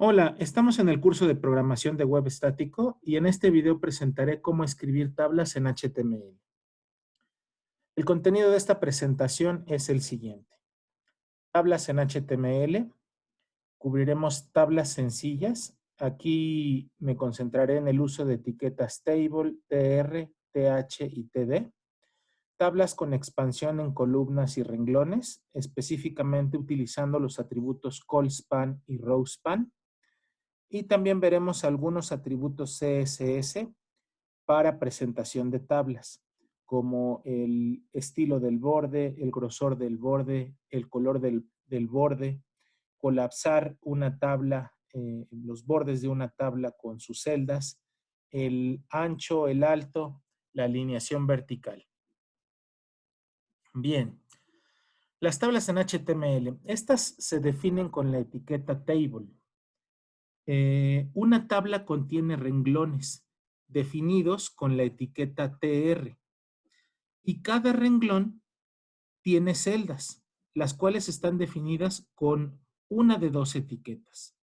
Hola, estamos en el curso de programación de web estático y en este video presentaré cómo escribir tablas en HTML. El contenido de esta presentación es el siguiente. Tablas en HTML, cubriremos tablas sencillas. Aquí me concentraré en el uso de etiquetas table, tr, th y td. Tablas con expansión en columnas y renglones, específicamente utilizando los atributos colspan y rowspan. Y también veremos algunos atributos CSS para presentación de tablas, como el estilo del borde, el grosor del borde, el color del borde, colapsar una tabla, los bordes de una tabla con sus celdas, el ancho, el alto, la alineación vertical. Bien, las tablas en HTML, estas se definen con la etiqueta table. Una tabla contiene renglones definidos con la etiqueta TR y cada renglón tiene celdas, las cuales están definidas con una de dos etiquetas.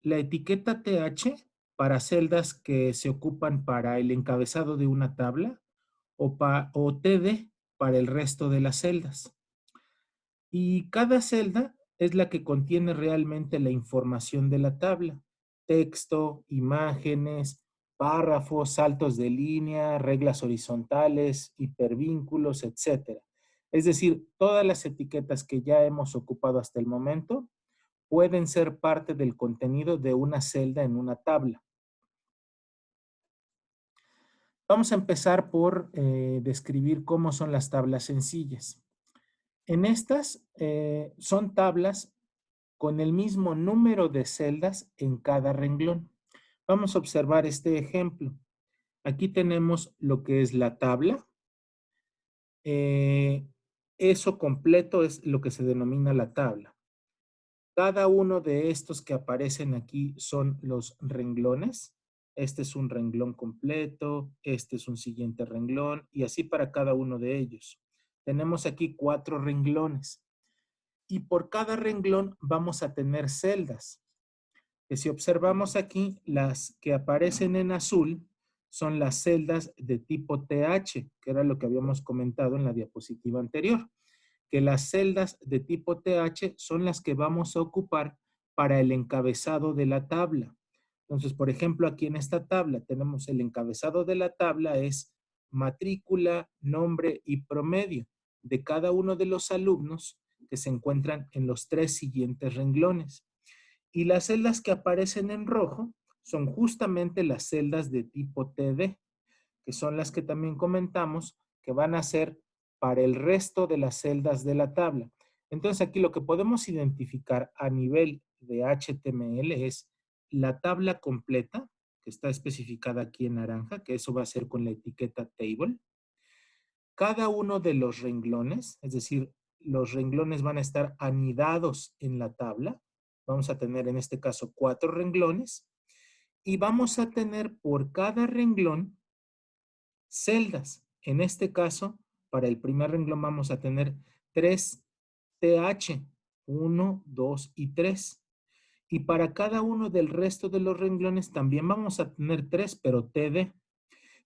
La etiqueta TH para celdas que se ocupan para el encabezado de una tabla o TD para el resto de las celdas. Y cada celda es la que contiene realmente la información de la tabla. Texto, imágenes, párrafos, saltos de línea, reglas horizontales, hipervínculos, etc. Es decir, todas las etiquetas que ya hemos ocupado hasta el momento pueden ser parte del contenido de una celda en una tabla. Vamos a empezar por describir cómo son las tablas sencillas. En estas son tablas con el mismo número de celdas en cada renglón. Vamos a observar este ejemplo. Aquí tenemos lo que es la tabla. Eso completo es lo que se denomina la tabla. Cada uno de estos que aparecen aquí son los renglones. Este es un renglón completo, este es un siguiente renglón y así para cada uno de ellos. Tenemos aquí 4 renglones y por cada renglón vamos a tener celdas. Que si observamos aquí, las que aparecen en azul son las celdas de tipo TH, que era lo que habíamos comentado en la diapositiva anterior, que las celdas de tipo TH son las que vamos a ocupar para el encabezado de la tabla. Entonces, por ejemplo, aquí en esta tabla tenemos el encabezado de la tabla es matrícula, nombre y promedio de cada uno de los alumnos que se encuentran en los 3 siguientes renglones. Y las celdas que aparecen en rojo son justamente las celdas de tipo TD, que son las que también comentamos que van a ser para el resto de las celdas de la tabla. Entonces aquí lo que podemos identificar a nivel de HTML es la tabla completa, que está especificada aquí en naranja, que eso va a ser con la etiqueta table. Cada uno de los renglones, es decir, los renglones van a estar anidados en la tabla. Vamos a tener en este caso 4 renglones y vamos a tener por cada renglón celdas. En este caso, para el primer renglón vamos a tener 3 TH, 1, 2 y 3. Y para cada uno del resto de los renglones también vamos a tener 3, pero TD,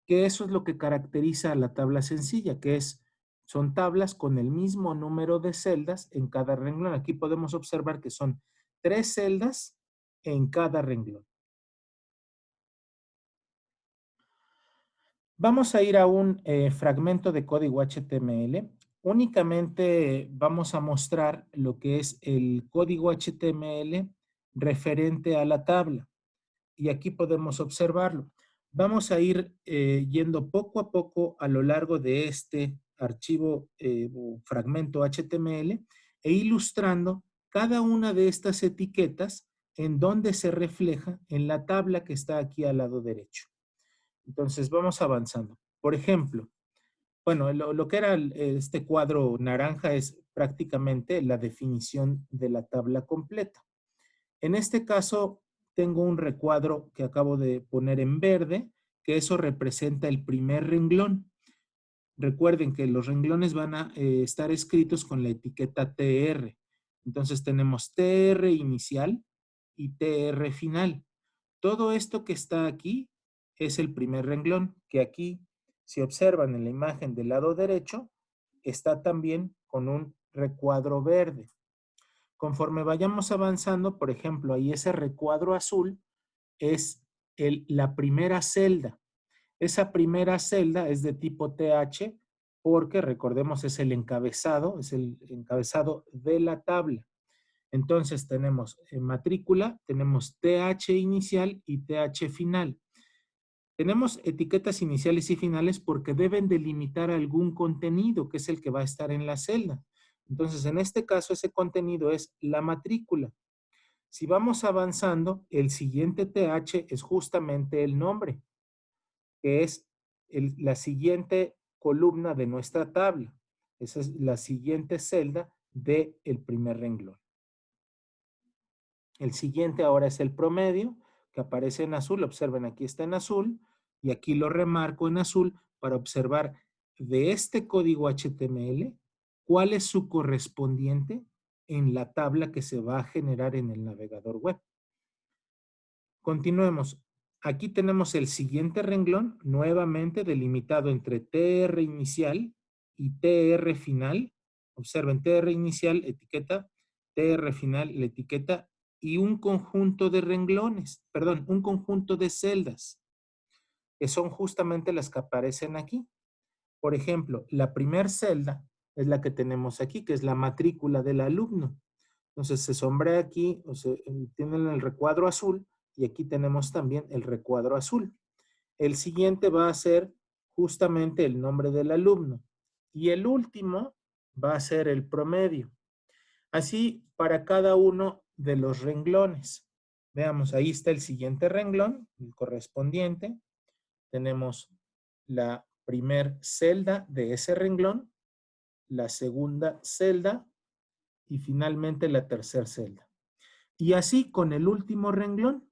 que eso es lo que caracteriza a la tabla sencilla, que son tablas con el mismo número de celdas en cada renglón. Aquí podemos observar que son 3 celdas en cada renglón. Vamos a ir a un fragmento de código HTML. Únicamente vamos a mostrar lo que es el código HTML referente a la tabla. Y aquí podemos observarlo. Vamos a ir yendo poco a poco a lo largo de este archivo o fragmento HTML e ilustrando cada una de estas etiquetas en donde se refleja en la tabla que está aquí al lado derecho. Entonces vamos avanzando. Por ejemplo, bueno, lo que era este cuadro naranja es prácticamente la definición de la tabla completa. En este caso, tengo un recuadro que acabo de poner en verde, que eso representa el primer renglón. Recuerden que los renglones van a estar escritos con la etiqueta TR. Entonces tenemos TR inicial y TR final. Todo esto que está aquí es el primer renglón, que aquí, si observan en la imagen del lado derecho, está también con un recuadro verde. Conforme vayamos avanzando, por ejemplo, ahí ese recuadro azul es la primera celda. Esa primera celda es de tipo TH porque, recordemos, es el encabezado de la tabla. Entonces tenemos matrícula, tenemos TH inicial y TH final. Tenemos etiquetas iniciales y finales porque deben delimitar algún contenido que es el que va a estar en la celda. Entonces, en este caso, ese contenido es la matrícula. Si vamos avanzando, el siguiente TH es justamente el nombre, que es la siguiente columna de nuestra tabla. Esa es la siguiente celda del primer renglón. El siguiente ahora es el promedio, que aparece en azul. Observen, aquí está en azul y aquí lo remarco en azul para observar de este código HTML cuál es su correspondiente en la tabla que se va a generar en el navegador web. Continuemos. Aquí tenemos el siguiente renglón, nuevamente delimitado entre TR inicial y TR final. Observen, TR inicial, etiqueta, TR final, la etiqueta, y un conjunto de renglones, perdón, un conjunto de celdas, que son justamente las que aparecen aquí. Por ejemplo, la primer celda es la que tenemos aquí, que es la matrícula del alumno. Entonces se sombrea aquí, o sea, tienen el recuadro azul y aquí tenemos también el recuadro azul. El siguiente va a ser justamente el nombre del alumno y el último va a ser el promedio. Así para cada uno de los renglones. Veamos, ahí está el siguiente renglón, el correspondiente. Tenemos la primer celda de ese renglón, la segunda celda y finalmente la tercera celda. Y así con el último renglón,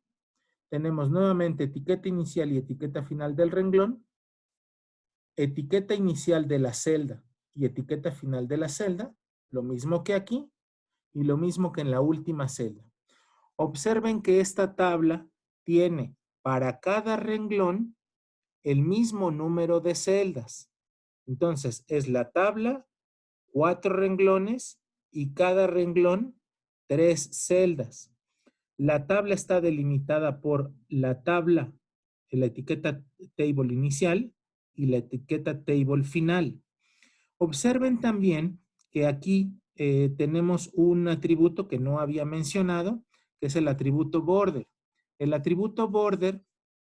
tenemos nuevamente etiqueta inicial y etiqueta final del renglón, etiqueta inicial de la celda y etiqueta final de la celda, lo mismo que aquí y lo mismo que en la última celda. Observen que esta tabla tiene para cada renglón el mismo número de celdas. Entonces, es la tabla, 4 renglones y cada renglón 3 celdas. La tabla está delimitada por la tabla, la etiqueta table inicial y la etiqueta table final. Observen también que aquí tenemos un atributo que no había mencionado, que es el atributo border. El atributo border,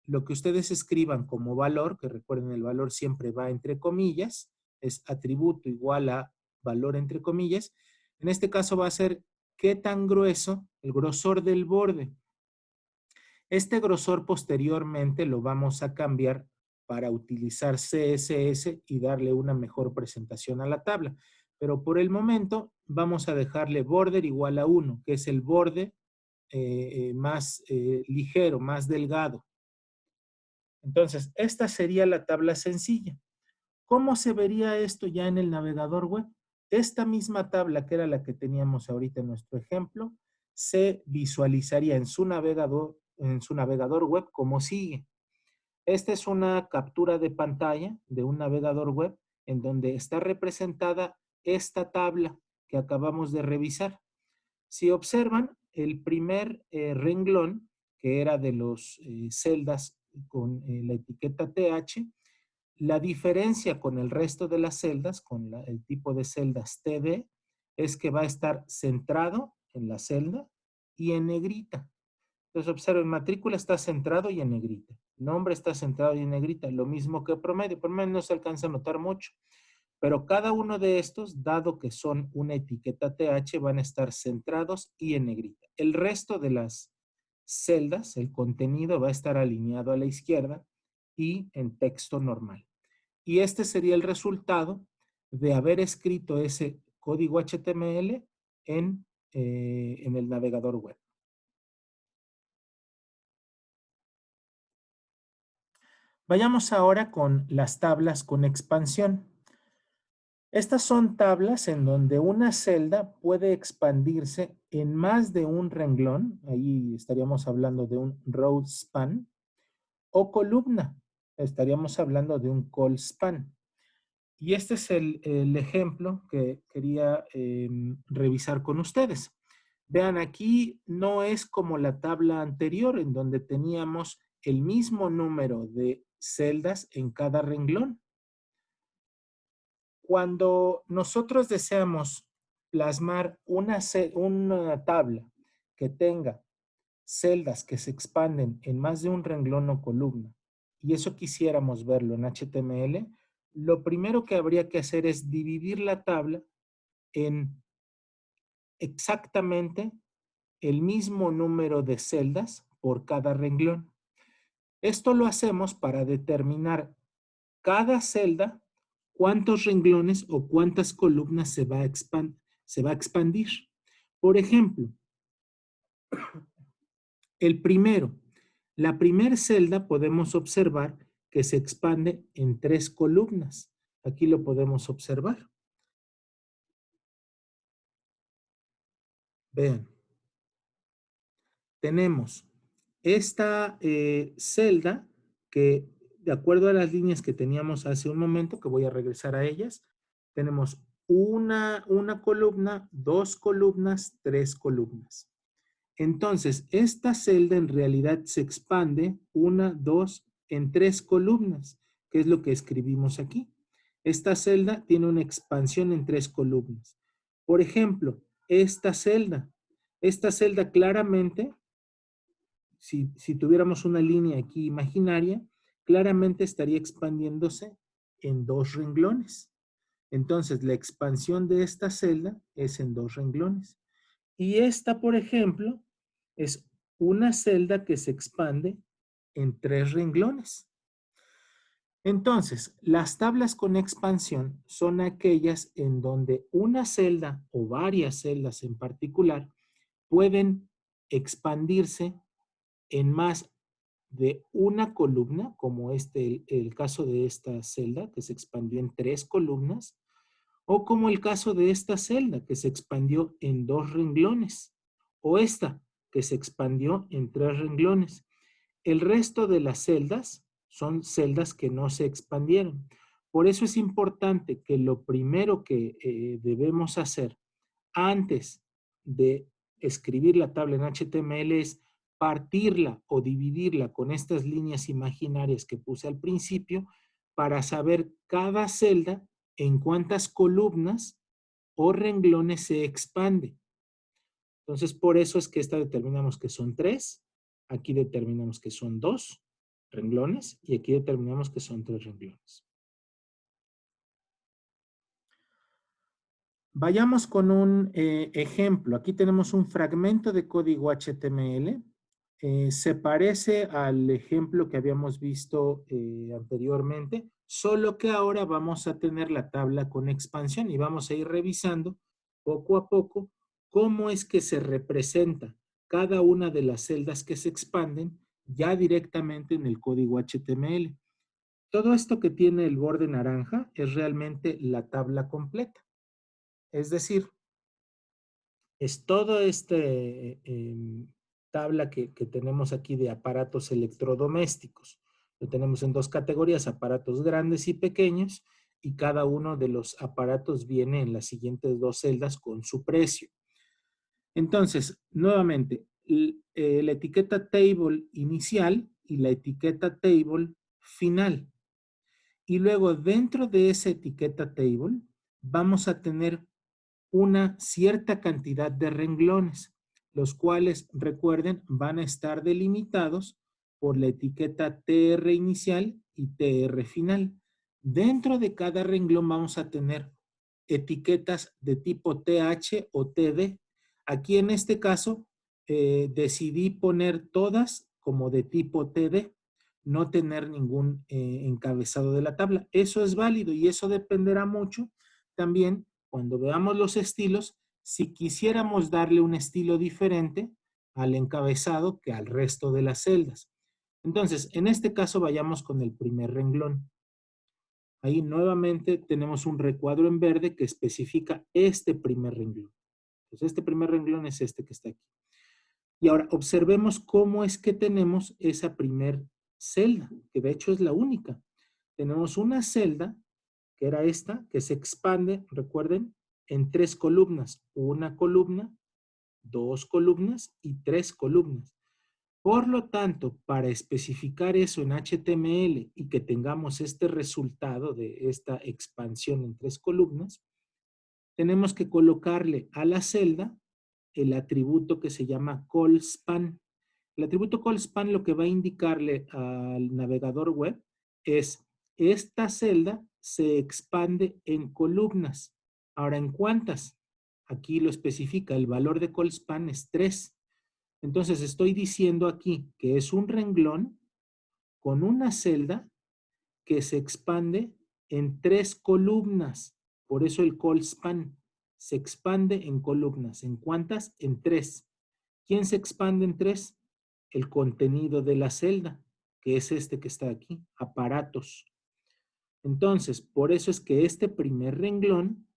lo que ustedes escriban como valor, que recuerden el valor siempre va entre comillas, es atributo igual a valor entre comillas. En este caso va a ser qué tan grueso, el grosor del borde. Este grosor posteriormente lo vamos a cambiar para utilizar CSS y darle una mejor presentación a la tabla. Pero por el momento vamos a dejarle border igual a 1, que es el borde más ligero, más delgado. Entonces, esta sería la tabla sencilla. ¿Cómo se vería esto ya en el navegador web? Esta misma tabla, que era la que teníamos ahorita en nuestro ejemplo, se visualizaría en su navegador web como sigue. Esta es una captura de pantalla de un navegador web en donde está representada esta tabla que acabamos de revisar. Si observan, el primer renglón, que era de los celdas con la etiqueta TH, la diferencia con el resto de las celdas, con el tipo de celdas TD, es que va a estar centrado en la celda y en negrita. Entonces observen, matrícula está centrado y en negrita. Nombre está centrado y en negrita. Lo mismo que promedio. Promedio no se alcanza a notar mucho. Pero cada uno de estos, dado que son una etiqueta TH, van a estar centrados y en negrita. El resto de las celdas, el contenido va a estar alineado a la izquierda y en texto normal. Y este sería el resultado de haber escrito ese código HTML en el navegador web. Vayamos ahora con las tablas con expansión. Estas son tablas en donde una celda puede expandirse en más de un renglón, ahí estaríamos hablando de un row span, o columna, estaríamos hablando de un col span. Y este es el ejemplo que quería revisar con ustedes. Vean, aquí no es como la tabla anterior en donde teníamos el mismo número de celdas en cada renglón. Cuando nosotros deseamos plasmar una tabla que tenga celdas que se expanden en más de un renglón o columna, y eso quisiéramos verlo en HTML, lo primero que habría que hacer es dividir la tabla en exactamente el mismo número de celdas por cada renglón. Esto lo hacemos para determinar cada celda cuántos renglones o cuántas columnas se va a expandir. Por ejemplo, el primero, la primera celda podemos observar que se expande en 3 columnas. Aquí lo podemos observar. Vean, tenemos esta celda que, de acuerdo a las líneas que teníamos hace un momento, que voy a regresar a ellas, tenemos una columna, 2 columnas, 3 columnas. Entonces, esta celda en realidad se expande 1, 2, en 3 columnas, que es lo que escribimos aquí. Esta celda tiene una expansión en 3 columnas. Por ejemplo, esta celda claramente, si tuviéramos una línea aquí imaginaria, claramente estaría expandiéndose en 2 renglones. Entonces, la expansión de esta celda es en 2 renglones. Y esta, por ejemplo, es una celda que se expande en 3 renglones. Entonces, las tablas con expansión son aquellas en donde una celda o varias celdas en particular pueden expandirse en más de una columna, como el caso de esta celda que se expandió en 3 columnas, o como el caso de esta celda que se expandió en 2 renglones, o esta que se expandió en 3 renglones. El resto de las celdas son celdas que no se expandieron. Por eso es importante que lo primero que debemos hacer antes de escribir la tabla en HTML es partirla o dividirla con estas líneas imaginarias que puse al principio para saber cada celda en cuántas columnas o renglones se expande. Entonces, por eso es que esta determinamos que son 3, aquí determinamos que son 2 renglones y aquí determinamos que son 3 renglones. Vayamos con un ejemplo. Aquí tenemos un fragmento de código HTML. Se parece al ejemplo que habíamos visto anteriormente, solo que ahora vamos a tener la tabla con expansión y vamos a ir revisando poco a poco cómo es que se representa cada una de las celdas que se expanden ya directamente en el código HTML. Todo esto que tiene el borde naranja es realmente la tabla completa. Es decir, es todo tabla que tenemos aquí de aparatos electrodomésticos. Lo tenemos en 2 categorías, aparatos grandes y pequeños, y cada uno de los aparatos viene en las siguientes 2 celdas con su precio. Entonces, nuevamente, la etiqueta table inicial y la etiqueta table final. Y luego dentro de esa etiqueta table vamos a tener una cierta cantidad de renglones, los cuales, recuerden, van a estar delimitados por la etiqueta TR inicial y TR final. Dentro de cada renglón vamos a tener etiquetas de tipo TH o TD. Aquí en este caso decidí poner todas como de tipo TD, no tener ningún encabezado de la tabla. Eso es válido y eso dependerá mucho también cuando veamos los estilos, si quisiéramos darle un estilo diferente al encabezado que al resto de las celdas. Entonces, en este caso vayamos con el primer renglón. Ahí nuevamente tenemos un recuadro en verde que especifica este primer renglón. Entonces, este primer renglón es este que está aquí. Y ahora observemos cómo es que tenemos esa primer celda, que de hecho es la única. Tenemos una celda, que era esta, que se expande, recuerden, en 3 columnas. Una columna, 2 columnas y 3 columnas. Por lo tanto, para especificar eso en HTML y que tengamos este resultado de esta expansión en 3 columnas, tenemos que colocarle a la celda el atributo que se llama callSpan. El atributo callSpan lo que va a indicarle al navegador web es esta celda se expande en columnas. Ahora, ¿en cuántas? Aquí lo especifica, el valor de callSpan es 3. Entonces estoy diciendo aquí que es un renglón con una celda que se expande en 3 columnas. Por eso el callSpan se expande en columnas. ¿En cuántas? En 3. ¿Quién se expande en 3? El contenido de la celda, que es este que está aquí, aparatos. Entonces, por eso es que este primer renglón,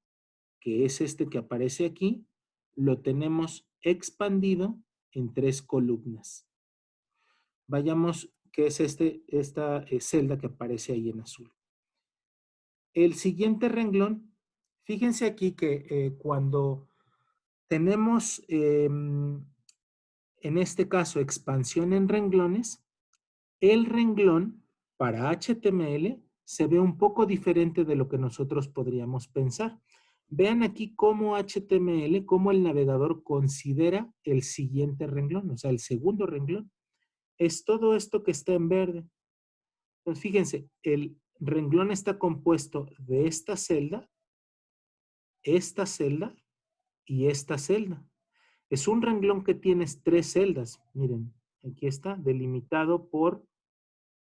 que es este que aparece aquí, lo tenemos expandido en 3 columnas. Vayamos, ¿qué es esta celda que aparece ahí en azul? El siguiente renglón, fíjense aquí que cuando tenemos, en este caso, expansión en renglones, el renglón para HTML se ve un poco diferente de lo que nosotros podríamos pensar. Vean aquí cómo HTML, cómo el navegador considera el siguiente renglón, o sea, el segundo renglón. Es todo esto que está en verde. Entonces, fíjense, el renglón está compuesto de esta celda y esta celda. Es un renglón que tiene 3 celdas. Miren, aquí está, delimitado por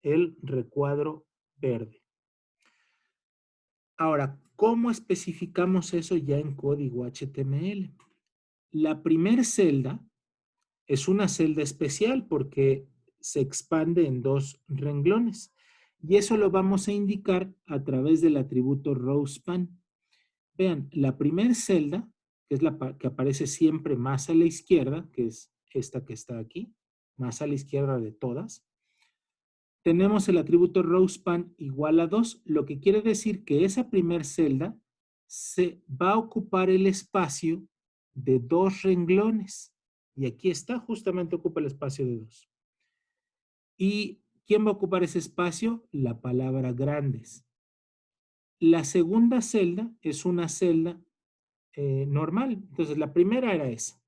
el recuadro verde. Ahora, ¿cómo especificamos eso ya en código HTML? La primera celda es una celda especial porque se expande en 2 renglones. Y eso lo vamos a indicar a través del atributo rowSpan. Vean, la primera celda, que es la que aparece siempre más a la izquierda, que es esta que está aquí, más a la izquierda de todas, tenemos el atributo rowSpan igual a 2, lo que quiere decir que esa primera celda se va a ocupar el espacio de 2 renglones. Y aquí está, justamente ocupa el espacio de 2. ¿Y quién va a ocupar ese espacio? La palabra grandes. La segunda celda es una celda normal. Entonces, la primera era esa.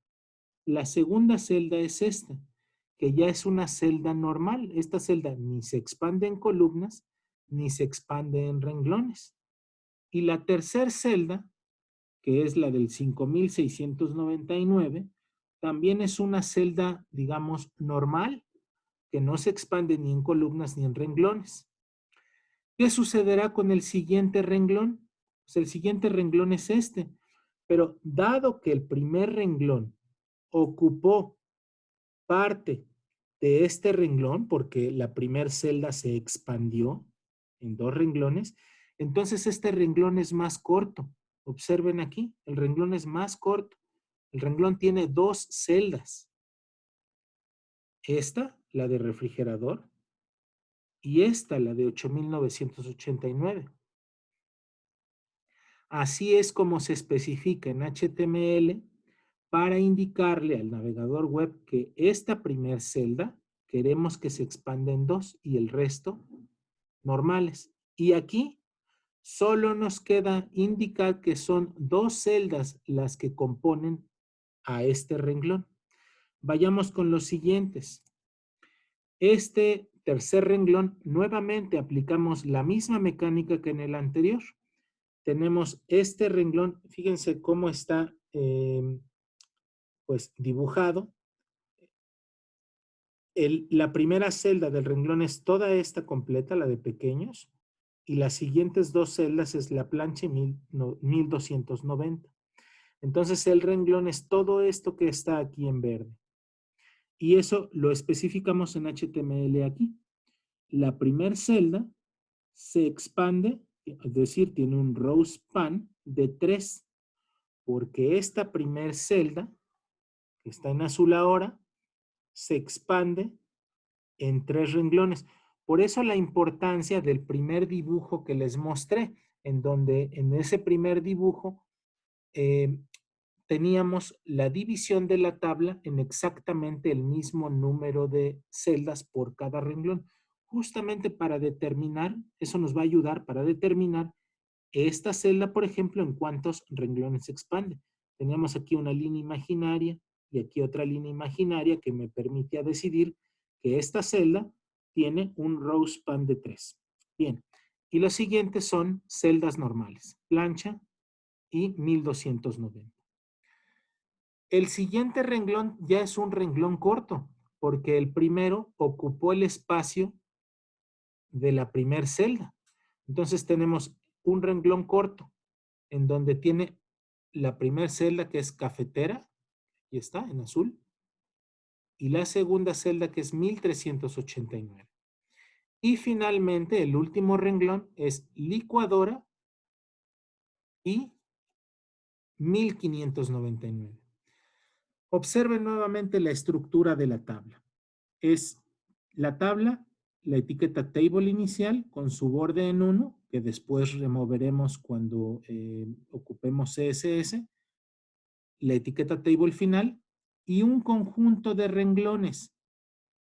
La segunda celda es esta, que ya es una celda normal. Esta celda ni se expande en columnas, ni se expande en renglones. Y la tercera celda, que es la del 5699, también es una celda, digamos, normal, que no se expande ni en columnas ni en renglones. ¿Qué sucederá con el siguiente renglón? Pues el siguiente renglón es este. Pero dado que el primer renglón ocupó parte de este renglón, porque la primera celda se expandió en 2 renglones, entonces este renglón es más corto. Observen aquí, el renglón es más corto. El renglón tiene 2 celdas. Esta, la de refrigerador, y esta, la de 8989. Así es como se especifica en HTML para indicarle al navegador web que esta primer celda queremos que se expanda en 2 y el resto normales. Y aquí solo nos queda indicar que son 2 celdas las que componen a este renglón. Vayamos con los siguientes. Este tercer renglón, nuevamente aplicamos la misma mecánica que en el anterior. Tenemos este renglón, fíjense cómo está pues dibujado. La primera celda del renglón es toda esta completa, la de pequeños, y las siguientes 2 celdas es la plancha 1290. Entonces el renglón es todo esto que está aquí en verde. Y eso lo especificamos en HTML aquí. La primera celda se expande Es decir, tiene un row span de 3, porque esta primer celda, que está en azul ahora, se expande en 3 renglones. Por eso la importancia del primer dibujo que les mostré, en donde en ese primer dibujo eh, teníamos la división de la tabla en exactamente el mismo número de celdas por cada renglón, justamente para determinar, eso nos va a ayudar para determinar esta celda, por ejemplo, en cuántos renglones se expande. Teníamos aquí una línea imaginaria y aquí otra línea imaginaria que me permitía decidir que esta celda tiene un row span de 3. Bien, y los siguientes son celdas normales, plancha y 1290. El siguiente renglón ya es un renglón corto, porque el primero ocupó el espacio de la primer celda. Entonces tenemos un renglón corto, en donde tiene la primera celda que es cafetera, y está en azul, y la segunda celda que es 1389. Y finalmente el último renglón es licuadora y 1599. Observen nuevamente la estructura de la tabla. Es la tabla, la etiqueta table inicial con su borde en 1, que después removeremos cuando ocupemos CSS, la etiqueta table final y un conjunto de renglones,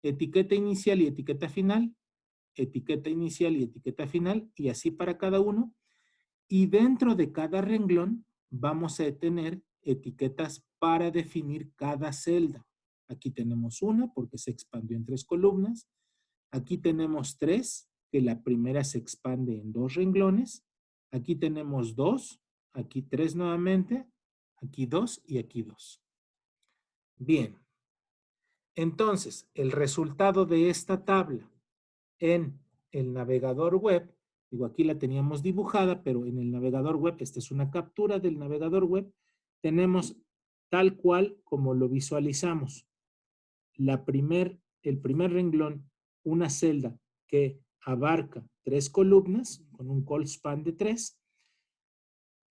etiqueta inicial y etiqueta final, etiqueta inicial y etiqueta final, y así para cada uno. Y dentro de cada renglón vamos a tener etiquetas para definir cada celda. Aquí tenemos una porque se expandió en 3 columnas. Aquí tenemos 3, que la primera se expande en 2 renglones. Aquí tenemos 2, aquí 3 nuevamente, aquí 2 y aquí 2. Bien, entonces el resultado de esta tabla en el navegador web, digo aquí la teníamos dibujada, pero en el navegador web, esta es una captura del navegador web, tenemos tal cual como lo visualizamos. El primer renglón, una celda que abarca 3 columnas con un call span de 3.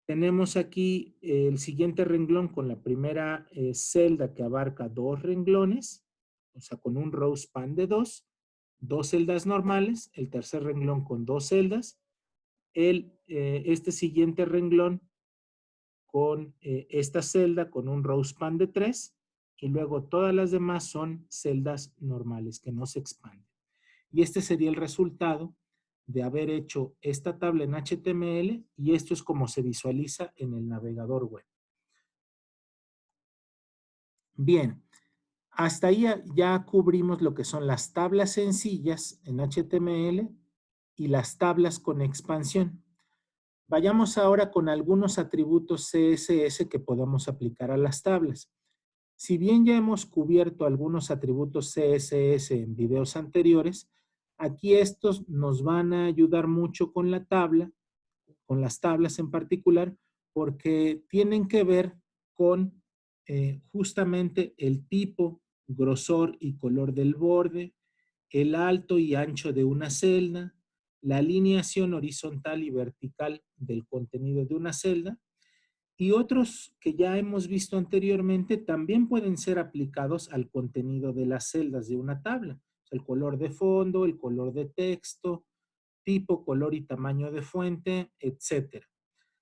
Tenemos aquí el siguiente renglón con la primera celda que abarca 2 renglones, o sea, con un row span de 2, 2 celdas normales, el tercer renglón con 2 celdas, este siguiente renglón con esta celda con un row span de 3, y luego todas las demás son celdas normales que no se expanden. Y este sería el resultado de haber hecho esta tabla en HTML, y esto es como se visualiza en el navegador web. Bien, hasta ahí ya cubrimos lo que son las tablas sencillas en HTML y las tablas con expansión. Vayamos ahora con algunos atributos CSS que podamos aplicar a las tablas. Si bien ya hemos cubierto algunos atributos CSS en videos anteriores, aquí estos nos van a ayudar mucho con la tabla, con las tablas en particular, porque tienen que ver con justamente el tipo, grosor y color del borde, el alto y ancho de una celda, la alineación horizontal y vertical del contenido de una celda, y otros que ya hemos visto anteriormente también pueden ser aplicados al contenido de las celdas de una tabla. El color de fondo, el color de texto, tipo, color y tamaño de fuente, etcétera.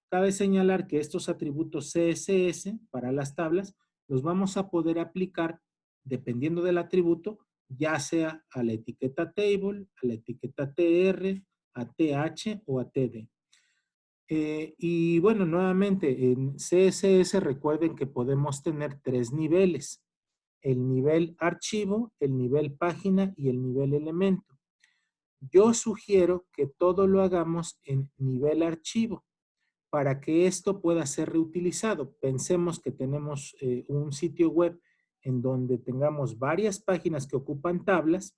Cabe señalar que estos atributos CSS para las tablas los vamos a poder aplicar dependiendo del atributo, ya sea a la etiqueta table, a la etiqueta tr, a th o a td. Y bueno, nuevamente en CSS recuerden que podemos tener 3 niveles: el nivel archivo, el nivel página y el nivel elemento. Yo sugiero que todo lo hagamos en nivel archivo para que esto pueda ser reutilizado. Pensemos que tenemos un sitio web en donde tengamos varias páginas que ocupan tablas.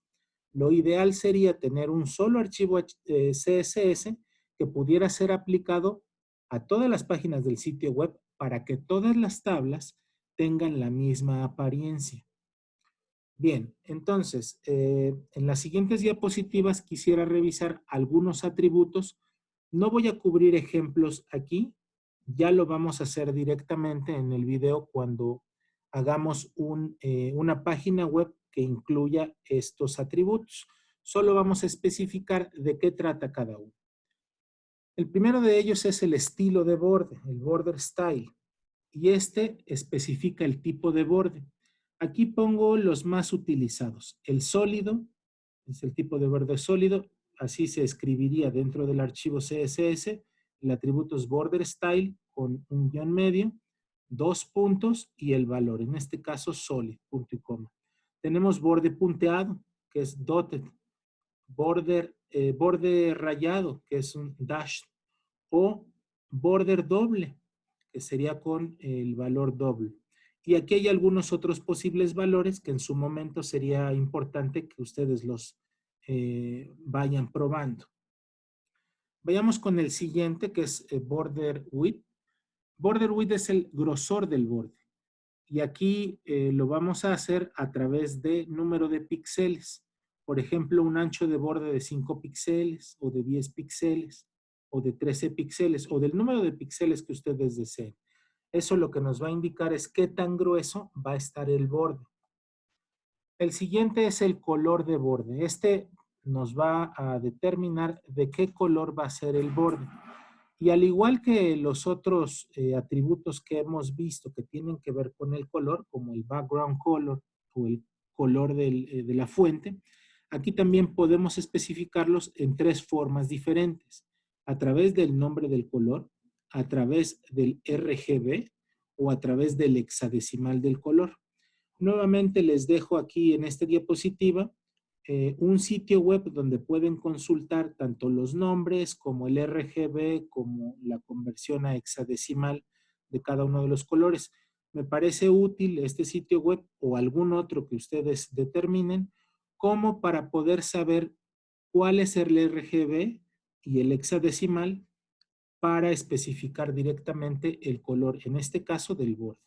Lo ideal sería tener un solo archivo CSS que pudiera ser aplicado a todas las páginas del sitio web para que todas las tablas tengan la misma apariencia. Bien, entonces, en las siguientes diapositivas quisiera revisar algunos atributos No voy a cubrir ejemplos aquí, ya lo vamos a hacer directamente en el video cuando hagamos una página web que incluya estos atributos. Solo vamos a especificar de qué trata cada uno. El primero de ellos es el estilo de borde, el border style, y este especifica el tipo de borde. Aquí pongo los más utilizados. El sólido es el tipo de borde sólido, así se escribiría dentro del archivo CSS. El atributo es border style con un guión medio, 2 puntos y el valor, en este caso solid, punto y coma. Tenemos borde punteado, que es dotted, borde rayado, que es un dash, o border doble, que sería con el valor doble. Y aquí hay algunos otros posibles valores que en su momento sería importante que ustedes los vayan probando. Vayamos con el siguiente, que es border width. Border width es el grosor del borde. Y aquí lo vamos a hacer a través de número de píxeles. Por ejemplo, un ancho de borde de 5 píxeles o de 10 píxeles o de 13 píxeles o del número de píxeles que ustedes deseen. Eso lo que nos va a indicar es qué tan grueso va a estar el borde. El siguiente es el color de borde. Este nos va a determinar de qué color va a ser el borde. Y al igual que los otros atributos que hemos visto que tienen que ver con el color, como el background color o el color de la fuente, aquí también podemos especificarlos en 3 formas diferentes. A través del nombre del color, a través del RGB o a través del hexadecimal del color. Nuevamente les dejo aquí en esta diapositiva un sitio web donde pueden consultar tanto los nombres como el RGB, como la conversión a hexadecimal de cada uno de los colores. Me parece útil este sitio web o algún otro que ustedes determinen como para poder saber cuál es el RGB y el hexadecimal para especificar directamente el color, en este caso del borde.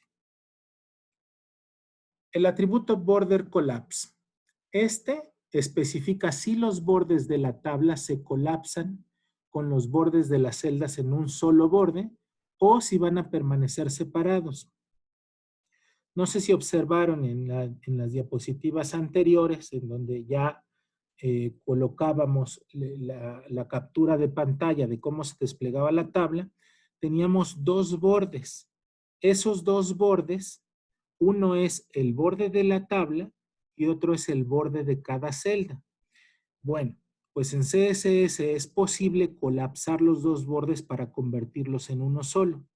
El atributo border collapse. Este especifica si los bordes de la tabla se colapsan con los bordes de las celdas en un solo borde o si van a permanecer separados. No sé si observaron en las diapositivas anteriores, en donde ya colocábamos la captura de pantalla de cómo se desplegaba la tabla, teníamos 2 bordes. Esos 2 bordes, uno es el borde de la tabla y otro es el borde de cada celda. Bueno, pues en CSS es posible colapsar los 2 bordes para convertirlos en uno solo.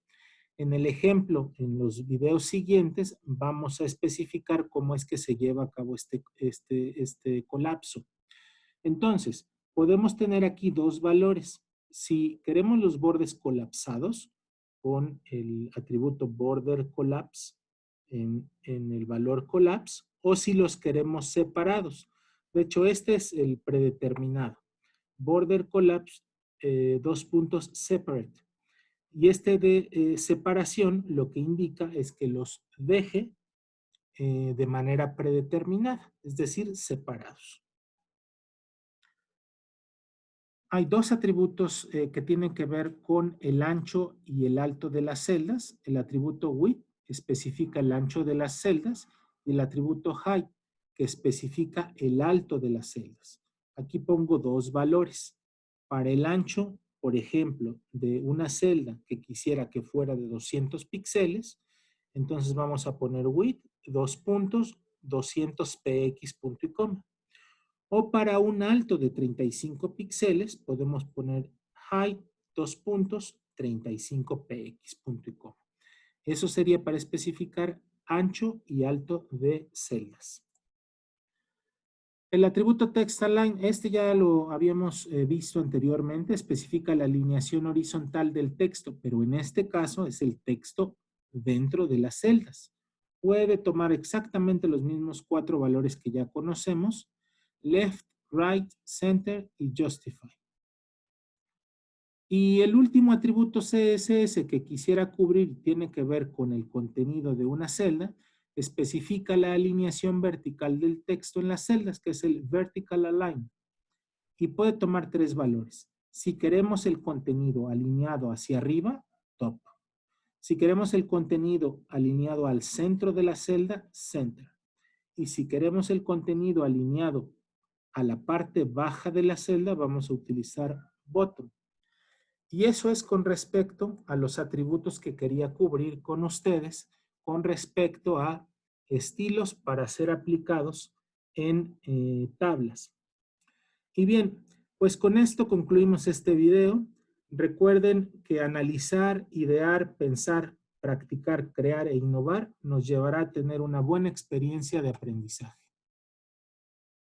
En el ejemplo, en los videos siguientes, vamos a especificar cómo es que se lleva a cabo este colapso. Entonces, podemos tener aquí 2 valores. Si queremos los bordes colapsados, con el atributo border collapse en el valor collapse, o si los queremos separados. De hecho, este es el predeterminado. Border collapse, 2 puntos separate. Y este de separación lo que indica es que los deje de manera predeterminada, es decir, separados. Hay 2 atributos que tienen que ver con el ancho y el alto de las celdas. El atributo width especifica el ancho de las celdas y el atributo height que especifica el alto de las celdas. Aquí pongo 2 valores. Para el ancho, por ejemplo, de una celda que quisiera que fuera de 200 píxeles, entonces vamos a poner width, 200 px, punto y coma. O para un alto de 35 píxeles, podemos poner height, 35 px, punto y coma. Eso sería para especificar ancho y alto de celdas. El atributo text-align, este ya lo habíamos visto anteriormente, especifica la alineación horizontal del texto, pero en este caso es el texto dentro de las celdas. Puede tomar exactamente los mismos 4 valores que ya conocemos: left, right, center y justify. Y el último atributo CSS que quisiera cubrir tiene que ver con el contenido de una celda. Especifica la alineación vertical del texto en las celdas, que es el vertical align. Y puede tomar 3 valores. Si queremos el contenido alineado hacia arriba, top. Si queremos el contenido alineado al centro de la celda, center. Y si queremos el contenido alineado a la parte baja de la celda, vamos a utilizar bottom. Y eso es con respecto a los atributos que quería cubrir con ustedes con respecto a estilos para ser aplicados en tablas. Y bien, pues con esto concluimos este video. Recuerden que analizar, idear, pensar, practicar, crear e innovar nos llevará a tener una buena experiencia de aprendizaje.